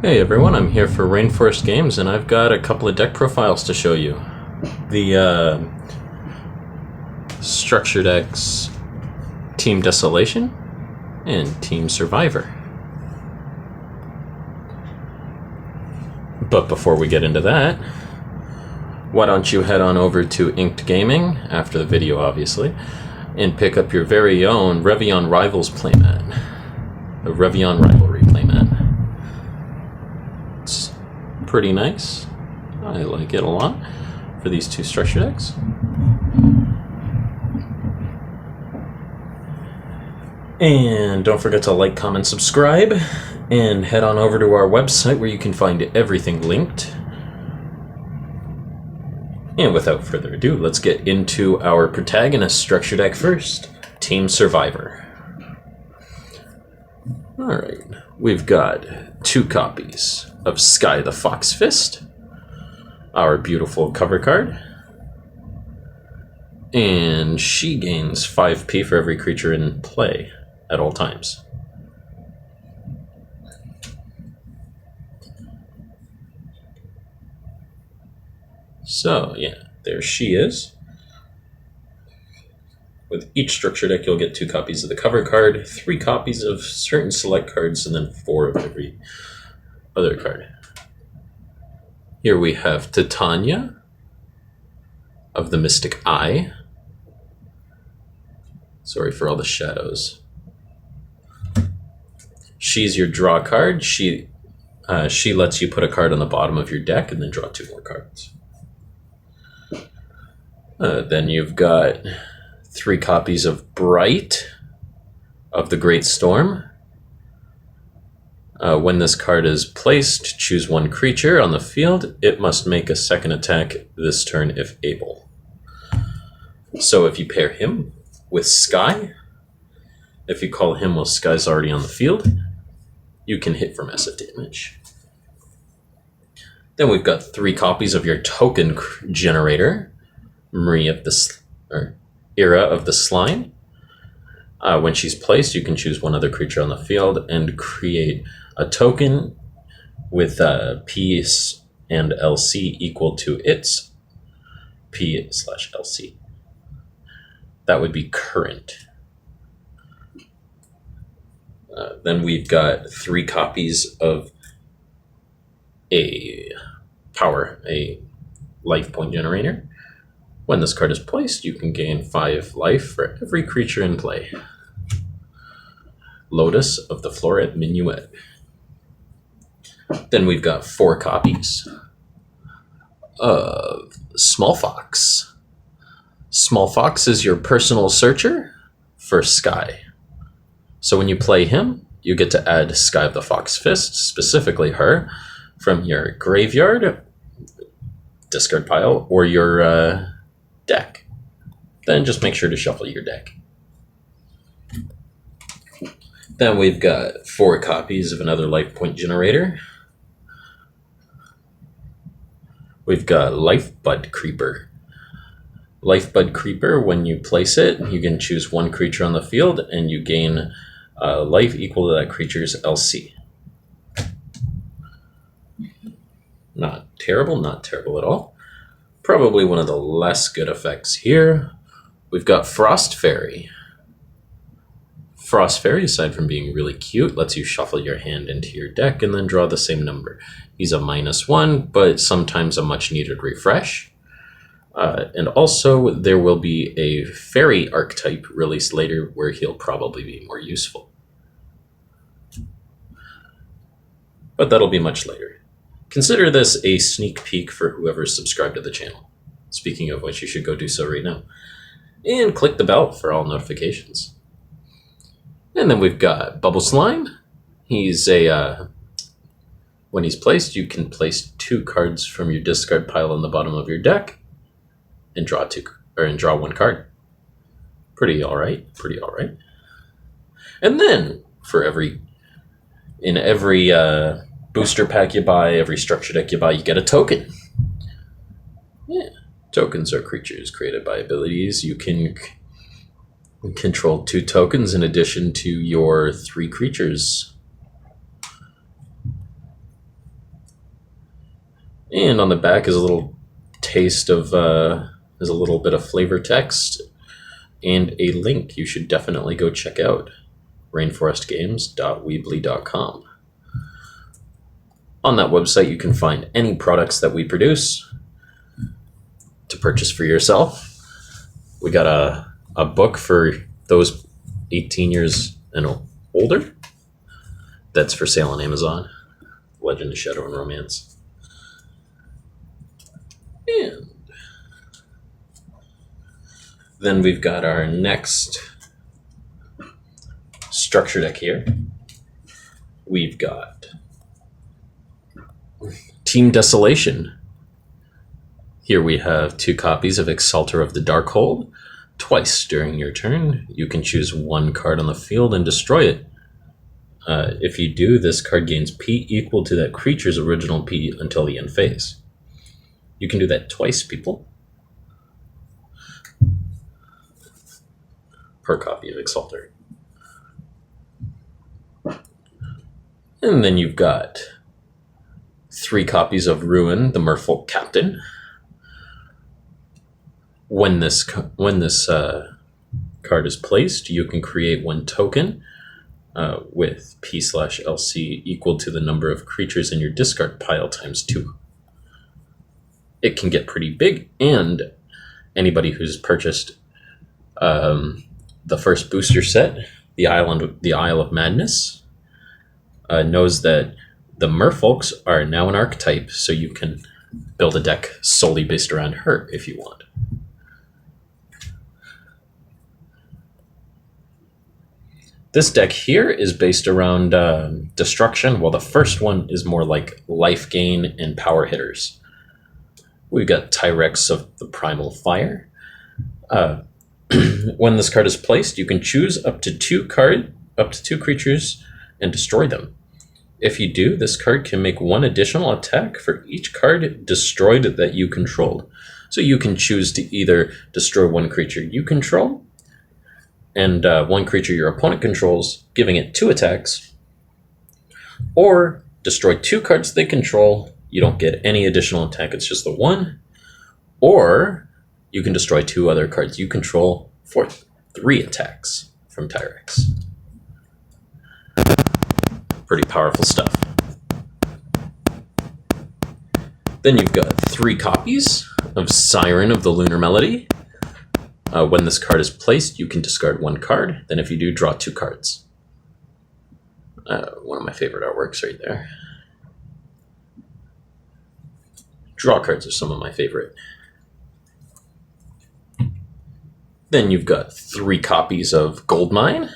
Hey everyone, I'm here for Rainforest Games, and I've got a couple of deck profiles to show you. The structure decks Team Desolation and Team Survivor. But before we get into that, why don't you head on over to Inked Gaming, after the video obviously, and pick up your very own Revion Rivals playmat. The Revion Rivalry playmat. It's pretty nice. I like it a lot for these two structure decks. And don't forget to like, comment, subscribe, and head on over to our website where you can find everything linked. And without further ado, let's get into our protagonist structure deck first, Team Survivor. Alright, we've got 2 copies of Sky the Fox Fist, our beautiful cover card, and she gains 5p for every creature in play at all times. So, yeah, there she is. With each structure deck, you'll get 2 copies of the cover card, 3 copies of certain select cards, and then 4 of every other card. Here we have Titania of the Mystic Eye. Sorry for all the shadows. She's your draw card. She lets you put a card on the bottom of your deck and then draw 2 more cards. Then you've got 3 copies of Bright of the Great Storm. When this card is placed, choose 1 creature on the field. It must make a second attack this turn if able. So if you pair him with Sky, if you call him while Sky's already on the field, you can hit for massive damage. Then we've got 3 copies of your token generator, Era of the Slime. When she's placed, you can choose 1 other creature on the field and create a token with P and LC equal to its P/LC. That would be current. Then we've got 3 copies of a life point generator. When this card is placed, you can gain 5 life for every creature in play. Lotus of the Floret Minuet. Then we've got 4 copies of Small Fox. Small Fox is your personal searcher for Sky. So when you play him, you get to add Sky of the Fox Fist, specifically her, from your graveyard, discard pile, or your deck. Then just make sure to shuffle your deck. Then we've got 4 copies of another life point generator. We've got Lifebud Creeper. Lifebud Creeper, when you place it, you can choose 1 creature on the field and you gain life equal to that creature's LC. Not terrible at all. Probably one of the less good effects here. We've got Frost Fairy. Frost Fairy, aside from being really cute, lets you shuffle your hand into your deck and then draw the same number. He's a -1, but sometimes a much needed refresh. And also, there will be a fairy archetype released later where he'll probably be more useful. But that'll be much later. Consider this a sneak peek for whoever's subscribed to the channel. Speaking of which, you should go do so right now. And click the bell for all notifications. And then we've got Bubble Slime. He's when he's placed, you can place 2 cards from your discard pile on the bottom of your deck and draw 1 card. Pretty all right. And then in every booster pack you buy, every structure deck you buy, you get a token. Yeah, tokens are creatures created by abilities. You can control 2 tokens in addition to your 3 creatures. And on the back is a little taste of, is a little bit of flavor text and a link you should definitely go check out, rainforestgames.weebly.com. On that website, you can find any products that we produce to purchase for yourself. We got a book for those 18 years and older that's for sale on Amazon, Legend of Shadow and Romance. And then we've got our next structure deck here. We've got Team Desolation. Here we have 2 copies of Exalter of the Darkhold. Twice during your turn, you can choose 1 card on the field and destroy it. If you do, this card gains P equal to that creature's original P until the end phase. You can do that twice, people, per copy of Exalter. And then you've got 3 copies of Ruin, the Merfolk Captain. When this card is placed, you can create 1 token with P/LC equal to the number of creatures in your discard pile times 2. It can get pretty big, and anybody who's purchased the first booster set, the Isle of Madness, knows that the Merfolks are now an archetype, so you can build a deck solely based around her if you want. This deck here is based around destruction, while the first one is more like life gain and power hitters. We've got Tyrex of the Primal Fire. When this card is placed, you can choose up to 2 creatures and destroy them. If you do, this card can make 1 additional attack for each card destroyed that you controlled. So you can choose to either destroy 1 creature you control and 1 creature your opponent controls, giving it 2 attacks, or destroy 2 cards they control. You don't get any additional attack, it's just the 1. Or you can destroy 2 other cards you control for 3 attacks from Tyrex. Pretty powerful stuff. Then you've got 3 copies of Siren of the Lunar Melody. When this card is placed, you can discard 1 card. Then if you do, draw 2 cards. One of my favorite artworks right there. Draw cards are some of my favorite. Then you've got 3 copies of Goldmine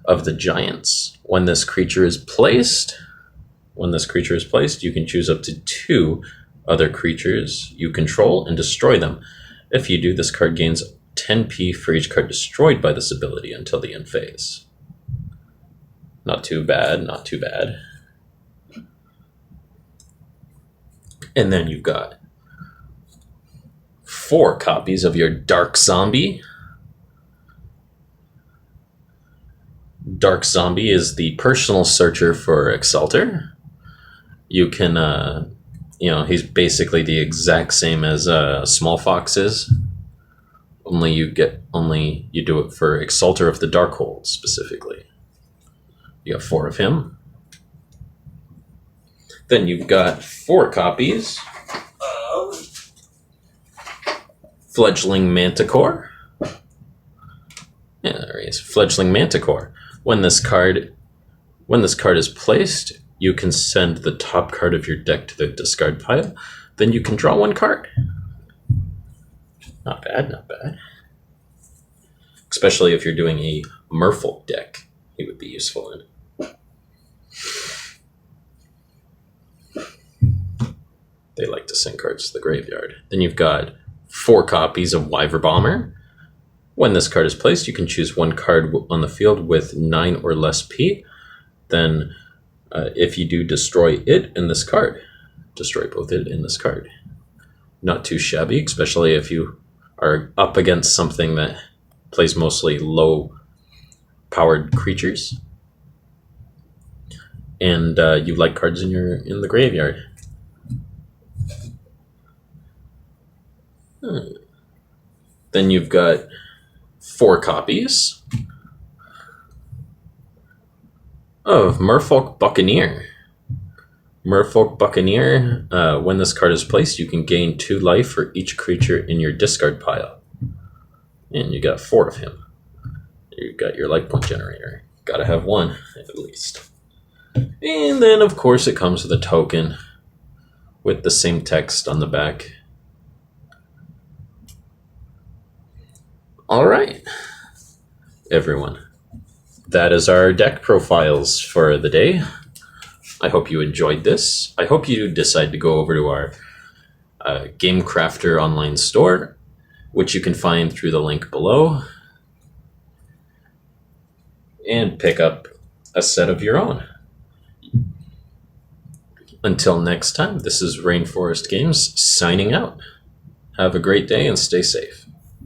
of the Giants. When this creature is placed, you can choose up to 2 other creatures you control and destroy them. If you do, this card gains 10p for each card destroyed by this ability until the end phase. Not too bad, not too bad. And then you've got 4 copies of your Dark Zombie. Dark Zombie is the personal searcher for Exalter. You can, he's basically the exact same as Small Fox is. Only you do it for Exalter of the Darkhold specifically. You got 4 of him. Then you've got 4 copies of Fledgling Manticore. Yeah, there he is. Fledgling Manticore. When this card is placed, you can send the top card of your deck to the discard pile. Then you can draw 1 card. Not bad, not bad. Especially if you're doing a Merfolk deck, he would be useful in. They like to send cards to the graveyard. Then you've got 4 copies of Wyver Bomber. When this card is placed, you can choose 1 card on the field with 9 or less P. Then, if you do, destroy it and this card. Destroy both it and this card. Not too shabby, especially if you are up against something that plays mostly low-powered creatures, and you like cards in the graveyard. Then you've got 4 copies of Merfolk Buccaneer. Merfolk Buccaneer, when this card is placed, you can gain 2 life for each creature in your discard pile. And you got 4 of him. You got your life point generator. Gotta have 1, at least. And then, of course, it comes with a token with the same text on the back. Alright, everyone. That is our deck profiles for the day. I hope you enjoyed this. I hope you decide to go over to our Game Crafter online store, which you can find through the link below, and pick up a set of your own. Until next time, this is Rainforest Games signing out. Have a great day and stay safe.